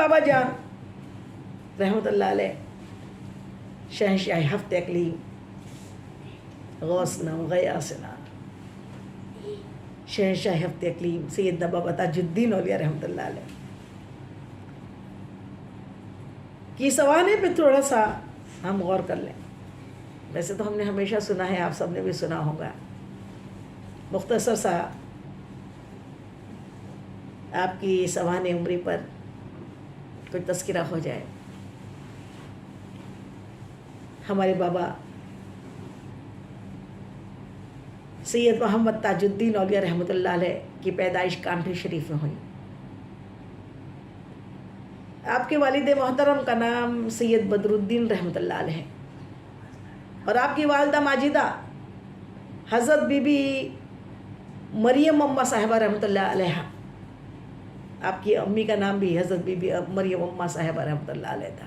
بابا جان رحمۃ اللہ علیہ شہنشاہ ہفت اقلیم غوثنا غیاسنا شہنشاہ ہفت اقلیم سیدنا بابا تاج الدین اولیاء رحمۃ اللہ علیہ کی سوانے پہ تھوڑا سا ہم غور کر لیں. ویسے تو ہم نے ہمیشہ سنا ہے، آپ سب نے بھی سنا ہوگا. مختصر سا آپ کی سوانح عمری پر کوئی تذکرہ ہو جائے. ہمارے بابا سید محمد تاج الدین اولیاء رحمۃ اللہ علیہ کی پیدائش کامٹھی شریف میں ہوئی. آپ کے والد محترم کا نام سید بدر الدین رحمۃ اللہ علیہ ہے، اور آپ کی والدہ ماجدہ حضرت بی بی مریم اماں صاحبہ رحمۃ اللہ علیہ. آپ کی امی کا نام بھی حضرت بی بی مریم اماں صاحبہ رحمۃ اللہ علیہ تھا.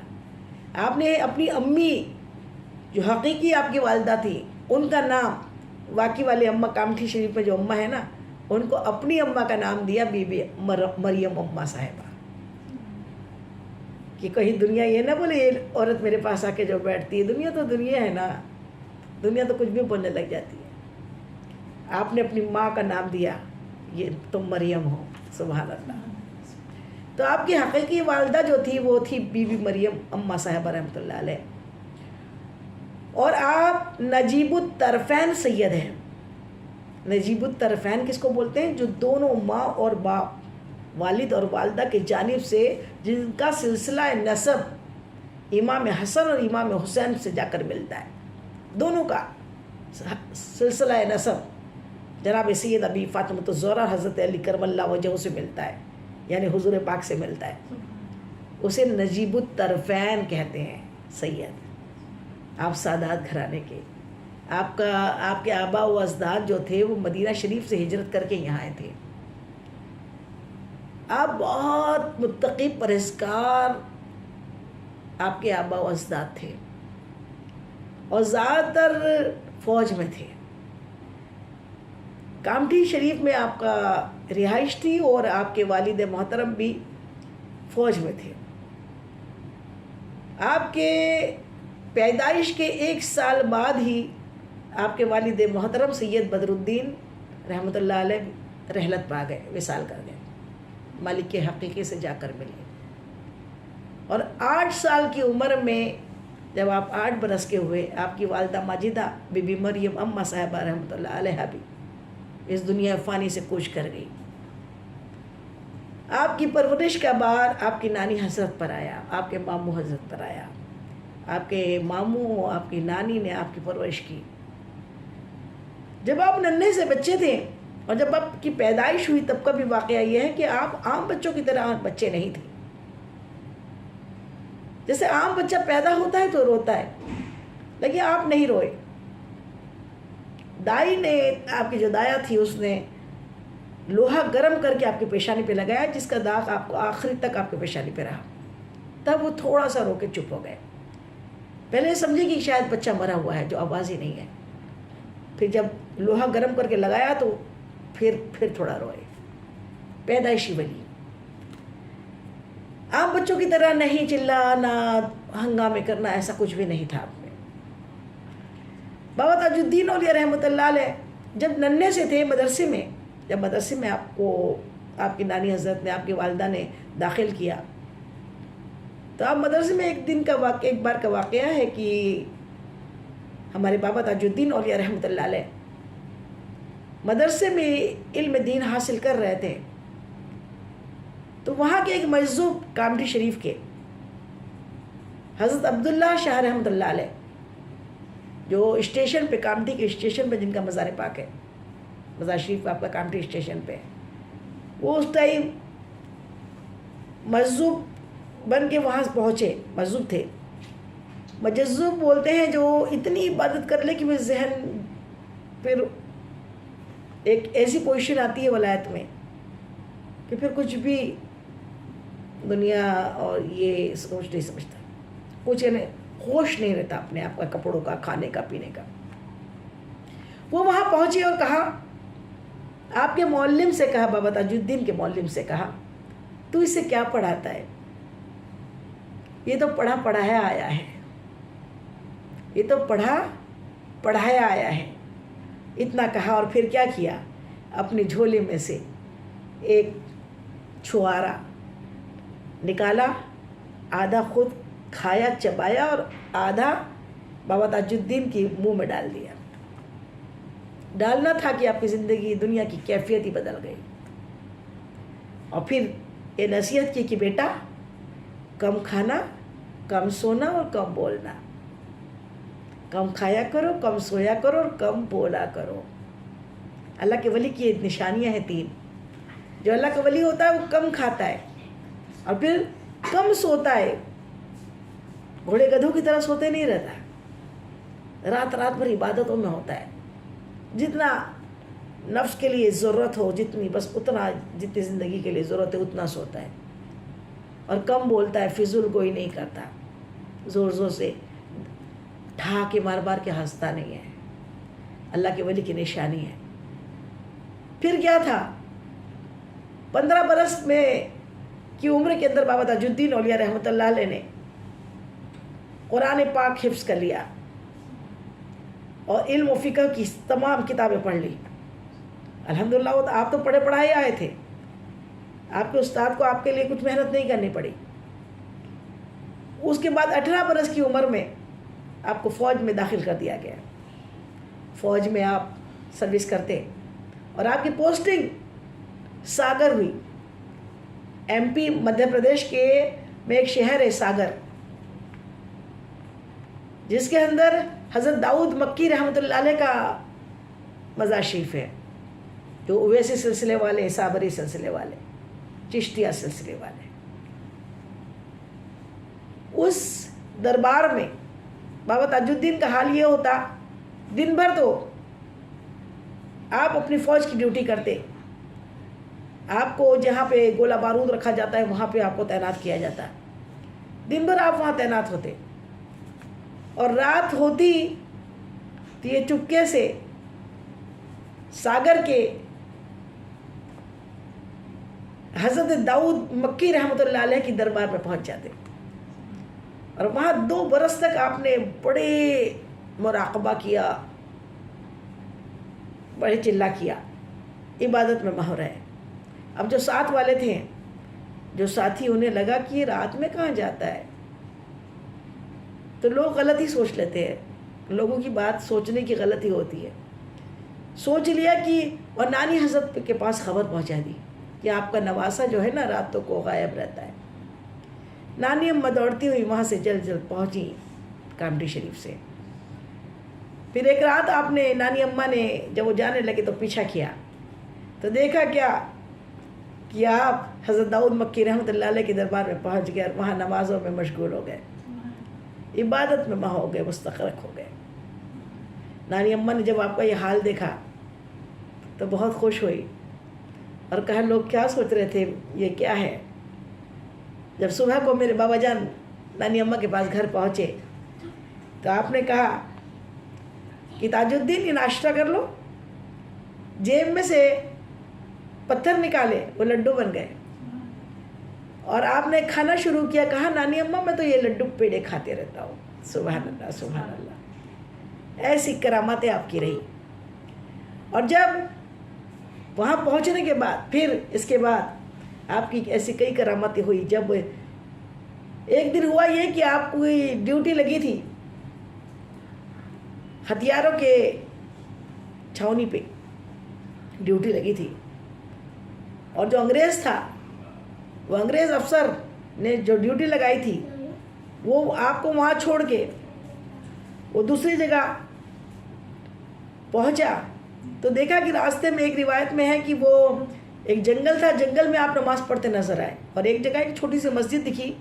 آپ نے اپنی امی جو حقیقی آپ کی والدہ تھی ان کا نام، واقعی والے اماں کامٹھی شریف میں جو اماں ہے نا، ان کو اپنی اماں کا نام دیا بی بی مریم اماں صاحبہ، کہ کہیں دنیا یہ نہ بولے یہ عورت میرے پاس آ کے جو بیٹھتی ہے. دنیا تو دنیا ہے نا، دنیا تو کچھ بھی بولنے لگ جاتی ہے. آپ نے اپنی ماں کا نام دیا، یہ تم مریم ہو. سبحان اللہ. تو آپ کی حقیقی والدہ جو تھی وہ تھی بی بی مریم اماں صاحبہ رحمۃ اللہ علیہ. اور آپ نجیب الطرفین سید ہیں. نجیب الطرفین کس کو بولتے ہیں؟ جو دونوں ماں اور باپ، والد اور والدہ کی جانب سے جن کا سلسلہ نسب امام حسن اور امام حسین سے جا کر ملتا ہے. دونوں کا سلسلہ نسب جناب سید ابی فاطمۃ الزہرا حضرت علی کرم اللہ وجہہ سے ملتا ہے، یعنی حضور پاک سے ملتا ہے. اسے نجیب الطرفین کہتے ہیں سید. آپ سادات گھرانے کے، آپ کے آبا و اجداد جو تھے وہ مدینہ شریف سے ہجرت کر کے یہاں آئے تھے. آپ بہت متقی پرہیزگار آپ کے آبا و اجداد تھے، اور زیادہ تر فوج میں تھے. کامٹھی شریف میں آپ کا رہائش تھی، اور آپ کے والد محترم بھی فوج میں تھے. آپ کے پیدائش کے 1 سال بعد ہی آپ کے والد محترم سید بدر الدین رحمۃ اللہ علیہ رحلت پا گئے، وصال کر گئے، مالک کے حقیقی سے جا کر ملے. اور 8 سال کی عمر میں جب آپ 8 برس کے ہوئے، آپ کی والدہ ماجدہ بی بی مریم اماں صاحبہ رحمۃ اللہ علیہ بھی اس دنیا فانی سے کوچ کر گئی. آپ کی پرورش کا بار آپ کی نانی حضرت پر آیا، آپ کے ماموں حضرت پر آیا. آپ کے ماموں، آپ کی نانی نے آپ کی پرورش کی. جب آپ ننھے سے بچے تھے اور جب آپ کی پیدائش ہوئی تب کا بھی واقعہ یہ ہے کہ آپ عام بچوں کی طرح بچے نہیں تھے. جیسے عام بچہ پیدا ہوتا ہے تو روتا ہے، لیکن آپ نہیں روئے. دائی نے، آپ کی جو دایا تھی، اس نے لوہا گرم کر کے آپ کی پیشانی پہ لگایا، جس کا داغ آپ کو آخری تک آپ کی پیشانی پہ رہا. تب وہ تھوڑا سا رو کے چپ ہو گئے. پہلے سمجھے کہ شاید بچہ مرا ہوا ہے جو آواز ہی نہیں ہے. پھر جب لوہا گرم کر کے لگایا تو پھر تھوڑا روئے. پیدائشی ولی. عام بچوں کی طرح نہیں چلانا، ہنگامے کرنا، ایسا کچھ بھی نہیں تھا آپ میں. بابا تاج الدین اولیاء رحمۃ اللہ علیہ جب ننھے سے تھے مدرسے میں، جب مدرسے میں آپ کو آپ کی نانی حضرت نے، آپ کی والدہ نے داخل کیا، تو آپ مدرسے میں ایک بار کا واقعہ ہے کہ ہمارے بابا تاج الدین اولیاء رحمۃ اللہ علیہ مدرسے میں علم دین حاصل کر رہے تھے. تو وہاں کے ایک مجذوب کامٹھی شریف کے حضرت عبداللہ شاہ رحمۃ اللہ علیہ، جو اسٹیشن پہ، کامٹھی کے اسٹیشن پہ جن کا مزار پاک ہے، مزار شریف آپ کا کامٹھی اسٹیشن پہ، وہ اس ٹائم مجذوب بن کے وہاں پہنچے. مجذوب تھے. مجذوب بولتے ہیں جو اتنی عبادت کر لے کہ وہ ذہن، پھر ایک ایسی پوزیشن آتی ہے ولایت میں کہ پھر کچھ بھی دنیا اور یہ سوچ نہیں سمجھتا، کچھ یعنی ہوش نہیں رہتا اپنے آپ کا، کپڑوں کا، کھانے کا، پینے کا. وہ وہاں پہنچے اور کہا، آپ کے معلم سے کہا، بابا تاج الدین کے معلم سے کہا، تو اسے کیا پڑھاتا ہے؟ یہ تو پڑھا پڑھایا آیا ہے، یہ تو پڑھا پڑھایا آیا ہے، اتنا کہا اور پھر کیا کیا، اپنی جھولے میں سے ایک چھوارا نکالا، آدھا خود کھایا چبایا اور آدھا بابا تاج الدین کی منہ میں ڈال دیا۔ ڈالنا تھا کہ آپ کی زندگی دنیا کی کیفیت ہی بدل گئی۔ اور پھر یہ نصیحت کی کہ بیٹا کم کھانا، کم سونا اور کم بولنا، کم کھایا کرو، کم سویا کرو اور کم بولا کرو۔ اللہ کے ولی کی نشانیاں ہیں 3۔ جو اللہ کا ولی ہوتا ہے وہ کم کھاتا ہے اور پھر کم سوتا ہے، گھوڑے گدھوں کی طرح سوتے نہیں رہتا، رات رات بھر عبادتوں میں ہوتا ہے، جتنا نفس کے لیے ضرورت ہو، جتنی بس اتنا، جتنی زندگی کے لیے ضرورت ہے اتنا سوتا ہے، اور کم بولتا ہے، فضول گوئی نہیں کرتا، زور زور سے ٹھاکے مار مار کے ہنستا نہیں ہے۔ اللہ کے ولی کی نشانی ہے۔ پھر کیا تھا، 15 برس میں کی عمر کے اندر بابا تاج الدین اولیاء رحمۃ اللہ علیہ نے قرآن پاک حفظ کر لیا اور علم و فقہ کی تمام کتابیں پڑھ لی۔ الحمدللہ آپ تو پڑھے پڑھائے آئے تھے، آپ کے استاد کو آپ کے لیے کچھ محنت نہیں کرنی پڑی۔ اس کے بعد 18 برس کی عمر میں آپ کو فوج میں داخل کر دیا گیا، فوج میں آپ سروس کرتے اور آپ کی پوسٹنگ ساگر ہوئی، ایم پی مدھیہ پردیش کے میں ایک شہر ہے ساگر، جس کے اندر حضرت داؤد مکی رحمۃ اللہ علیہ کا مزار شریف ہے، جو اویسی سلسلے والے، صابری سلسلے والے، چشتیہ سلسلے والے۔ اس دربار میں بابا تاج الدین کا حال یہ ہوتا، دن بھر تو آپ اپنی فوج کی ڈیوٹی کرتے، آپ کو جہاں پہ گولہ بارود رکھا جاتا ہے وہاں پہ آپ کو تعینات کیا جاتا، دن بھر آپ وہاں تعینات ہوتے، اور رات ہوتی تو یہ چپکے سے ساگر کے حضرت داؤد مکی رحمۃ اللہ علیہ کی دربار میں پہنچ جاتے، اور وہاں 2 برس تک آپ نے بڑے مراقبہ کیا، بڑے چلا کیا، عبادت میں ماہر ہے۔ اب جو ساتھ والے تھے، جو ساتھی، انہیں لگا کہ یہ رات میں کہاں جاتا ہے، تو لوگ غلط ہی سوچ لیتے ہیں، لوگوں کی بات سوچنے کی غلطی ہوتی ہے۔ سوچ لیا کہ، اور نانی حضرت کے پاس خبر پہنچا دی کہ آپ کا نواسا جو ہے نا راتوں کو غائب رہتا ہے۔ نانی اماں دوڑتی ہوئی وہاں سے جلد جلد پہنچی کامٹی شریف سے۔ پھر ایک رات آپ نے، نانی اماں نے جب وہ جانے لگے تو پیچھا کیا، تو دیکھا کیا کہ آپ حضرت داؤد مکی رحمۃ اللہ علیہ کے دربار میں پہنچ گئے اور وہاں نمازوں میں مشغول ہو گئے، عبادت میں ہو گئے، مستغرق ہو گئے۔ نانی اماں نے جب آپ کا یہ حال دیکھا تو بہت خوش ہوئی اور کہا لوگ کیا سوچ رہے تھے، یہ کیا ہے؟ جب صبح کو میرے بابا جان نانی اماں کے پاس گھر پہنچے تو آپ نے کہا کہ تاج الدین یہ ناشتہ کر لو، جیب میں سے پتھر نکالے، وہ لڈو بن گئے، اور آپ نے کھانا شروع کیا، کہا نانی اماں میں تو یہ لڈو پیڑے کھاتے رہتا ہوں۔ سبحان اللہ سبحان اللہ، ایسی کراماتیں آپ کی رہی۔ اور جب وہاں پہنچنے کے بعد، پھر اس کے بعد آپ کی ایسی کئی کراماتیں ہوئی۔ جب ایک دن ہوا یہ کہ آپ کو ڈیوٹی لگی تھی ہتھیاروں کے چھاؤنی پہ ڈیوٹی لگی تھی، اور جو انگریز تھا، وہ انگریز افسر نے جو ڈیوٹی لگائی تھی وہ آپ کو وہاں چھوڑ کے وہ دوسری جگہ پہنچا، تو دیکھا کہ راستے میں ایک روایت میں ہے کہ وہ ایک جنگل تھا، جنگل میں آپ نماز پڑھتے نظر آئے، اور ایک جگہ ایک چھوٹی سی مسجد دکھی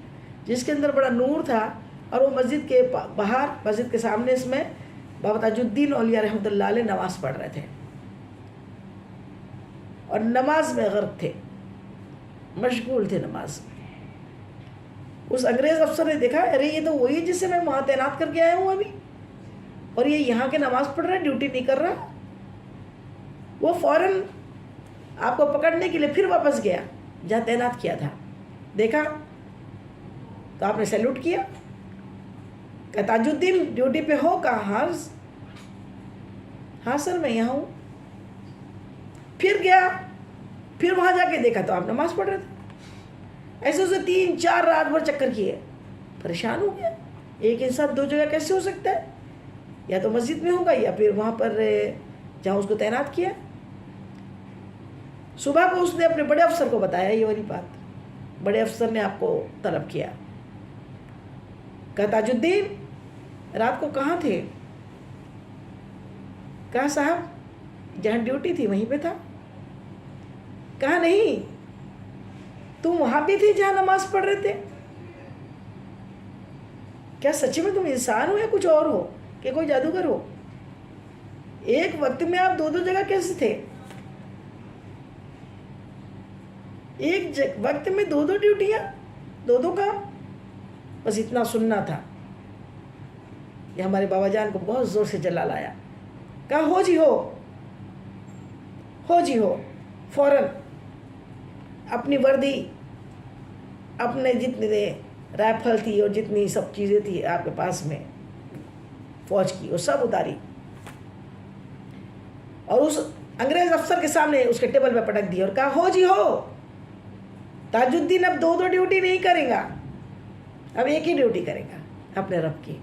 جس کے اندر بڑا نور تھا، اور وہ مسجد کے باہر، مسجد کے سامنے اس میں بابا تاج الدین اولیاء رحمۃ اللہ علیہ نماز پڑھ رہے تھے اور نماز میں غرق تھے، مشغول تھے نماز میں۔ اس انگریز افسر نے دیکھا، ارے یہ تو وہی جس سے میں وہاں تعینات کر کے آیا ہوں ابھی، اور یہ یہاں کے نماز پڑھ رہا ہے، ڈیوٹی نہیں کر رہا۔ وہ فوراً آپ کو پکڑنے کے لیے پھر واپس گیا جہاں تعینات کیا تھا، دیکھا تو آپ نے سیلوٹ کیا. کہ تاج الدین ڈیوٹی پہ ہو؟ کہا ہاں سر میں یہاں ہوں. پھر گیا, پھر وہاں جا کے دیکھا تو آپ نماز پڑھ رہے تھے. ایسے اسے 3-4 رات بھر چکر کیے, پریشان ہو گیا. ایک انسان 2 جگہ کیسے ہو سکتا ہے؟ یا تو مسجد میں ہوگا یا پھر وہاں پر جہاں اس کو تعینات کیا. صبح کو اس نے اپنے بڑے افسر کو بتایا یہ والی بات. بڑے افسر نے آپ کو طلب کیا. کہا تاج الدین رات کو کہاں تھے؟ کہا صاحب جہاں ڈیوٹی تھی وہیں پہ تھا. کہا نہیں, تم وہاں بھی تھی جہاں نماز پڑھ رہے تھے. کیا سچی میں تم انسان ہو یا کچھ اور ہو کہ کوئی جادوگر ہو؟ ایک وقت میں آپ 2 جگہ کیسے تھے؟ ایک وقت میں 2 ڈیوٹیاں, 2 کام. بس اتنا سننا تھا. یہ ہمارے بابا جان کو بہت زور سے جلال آیا. کہا ہو جی ہو, ہو جی ہو. فوراً اپنی وردی, اپنے جتنے رائفل تھی اور جتنی سب چیزیں تھی آپ کے پاس میں فوج کی, وہ سب اتاری اور اس انگریز افسر کے سامنے اس کے ٹیبل پہ پٹک دی اور کہا ہو جی ہو, تاج الدین اب 2 ڈیوٹی نہیں کرے گا, اب ایک ہی ڈیوٹی کرے گا اپنے رب کی.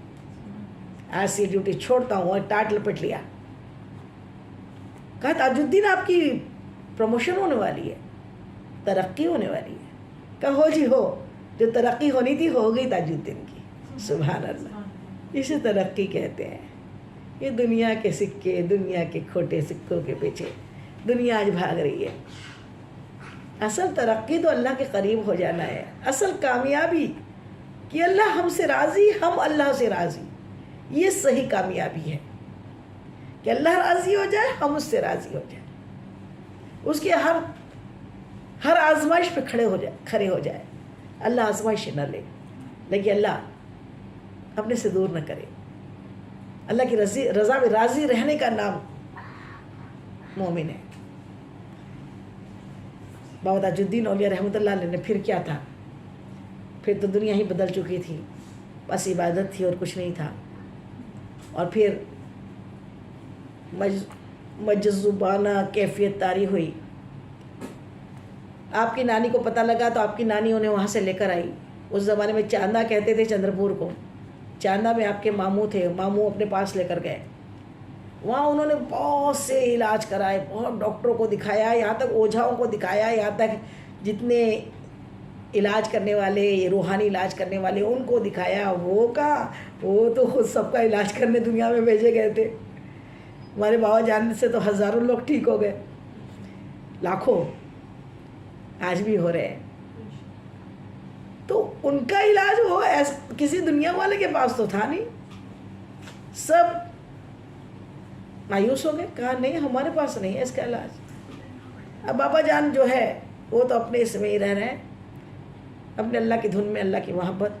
آج سے ڈیوٹی چھوڑتا ہوں. اور ٹاٹ لپٹ لیا. کہا تاج الدین آپ کی پروموشن ہونے والی ہے, ترقی ہونے والی ہے. کہا ہو جی ہو, جو ترقی ہونی تھی ہو گئی تاج الدین کی. سبحان اللہ. اسے ترقی کہتے ہیں. یہ دنیا کے سکے, دنیا کے کھوٹے سکوں کے پیچھے دنیا آج بھاگ رہی ہے. اصل ترقی تو اللہ کے قریب ہو جانا ہے. اصل کامیابی کہ اللہ ہم سے راضی, ہم اللہ سے راضی. یہ صحیح کامیابی ہے کہ اللہ راضی ہو جائے, ہم اس سے راضی ہو جائیں. اس کے ہر آزمائش پہ کھڑے ہو جائے. اللہ آزمائش نہ لے, لیکن اللہ اپنے سے دور نہ کرے. اللہ کی رضا میں راضی رہنے کا نام مومن ہے. بابا تاج الدین اولیاء رحمۃ اللہ علیہ نے پھر کیا تھا؟ پھر تو دنیا ہی بدل چکی تھی, بس عبادت تھی اور کچھ نہیں تھا. اور پھر مجذوبانہ کیفیت طاری ہوئی. آپ کی نانی کو پتہ لگا تو آپ کی نانی انہیں وہاں سے لے کر آئی. اس زمانے میں چاندہ کہتے تھے چندر پور کو. چاندہ میں آپ کے ماموں تھے, ماموں اپنے پاس لے کر گئے. وہاں انہوں نے بہت سے علاج کرائے, بہت ڈاکٹروں کو دکھایا, یہاں تک اوجھاؤں کو دکھایا, یہاں تک جتنے علاج کرنے والے, روحانی علاج کرنے والے ان کو دکھایا. وہ تو خود سب کا علاج کرنے دنیا میں بھیجے گئے تھے. ہمارے بابا جان سے تو ہزاروں لوگ ٹھیک ہو گئے, لاکھوں آج بھی ہو رہے ہیں. تو ان کا علاج وہ کسی دنیا والے کے پاس تو تھا نہیں. سب مایوس ہو گئے, کہا نہیں ہمارے پاس نہیں ہے اس کا علاج. اب بابا جان جو ہے وہ تو اپنے اس میں ہی رہ رہے ہیں, اپنے اللہ کی دھن میں, اللہ کی محبت.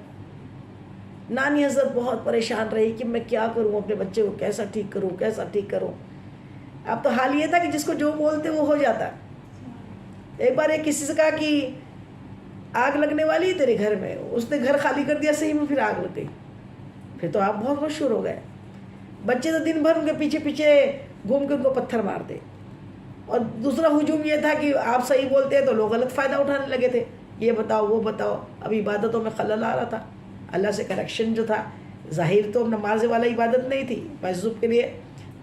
نانی حضرت بہت پریشان رہی کہ میں کیا کروں, اپنے بچے کو کیسا ٹھیک کروں, کیسا ٹھیک کروں. اب تو حال یہ تھا کہ جس کو جو بولتے وہ ہو جاتا. ایک بار ایک کسی سے کہا کہ آگ لگنے والی ہے تیرے گھر میں, اس نے گھر خالی کر دیا, صحیح میں پھر آگ لگ گئی. پھر تو آپ بہت مشہور ہو گئے. بچے تو دن بھر ان کے پیچھے پیچھے گھوم کے ان کو پتھر مارتے. اور دوسرا ہجوم یہ تھا کہ آپ صحیح بولتے تو لوگ غلط فائدہ اٹھانے لگے تھے, یہ بتاؤ وہ بتاؤ. اب عبادتوں میں خلل آ رہا تھا, اللہ سے کنیکشن جو تھا. ظاہر تو نماز والا عبادت نہیں تھی, مجذوب کے لیے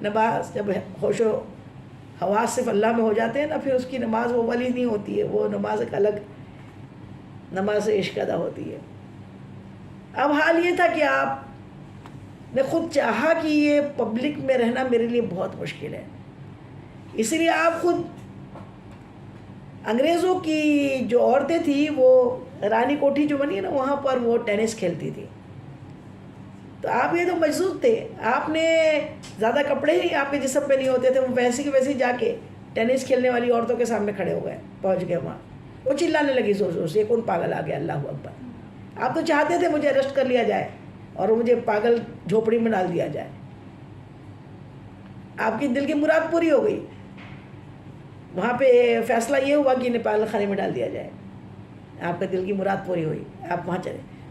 نماز جب ہوش و حواس صرف اللہ میں ہو جاتے ہیں نا, پھر اس کی نماز وہ والی نہیں ہوتی ہے, وہ نماز ایک الگ نماز عشق ادا ہوتی ہے. اب حال یہ تھا کہ آپ نے خود چاہا کہ یہ پبلک میں رہنا میرے لیے بہت مشکل ہے, اسی لیے آپ خود انگریزوں کی جو عورتیں تھیں وہ رانی کوٹھی جو بنی ہے نا وہاں پر وہ ٹینس کھیلتی تھی. تو آپ یہ تو مجذوب تھے, آپ نے زیادہ کپڑے ہی آپ کے جسم پہ نہیں ہوتے تھے, وہ ویسے کی ویسے جا کے ٹینس کھیلنے والی عورتوں کے سامنے کھڑے ہو گئے, پہنچ گئے وہاں. وہ چلانے لگی زور زور سے, کون پاگل آ گیا, اللہ اکبر. آپ تو چاہتے تھے مجھے اریسٹ کر لیا جائے اور مجھے پاگل جھوپڑی میں ڈال دیا جائے. آپ کی دل کی مراد پوری ہو گئی. وہاں پہ فیصلہ یہ ہوا کہ انہیں پاگل خانے میں ڈال دیا جائے. آپ کے دل کی مراد پوری ہوئی, آپ وہاں چلے.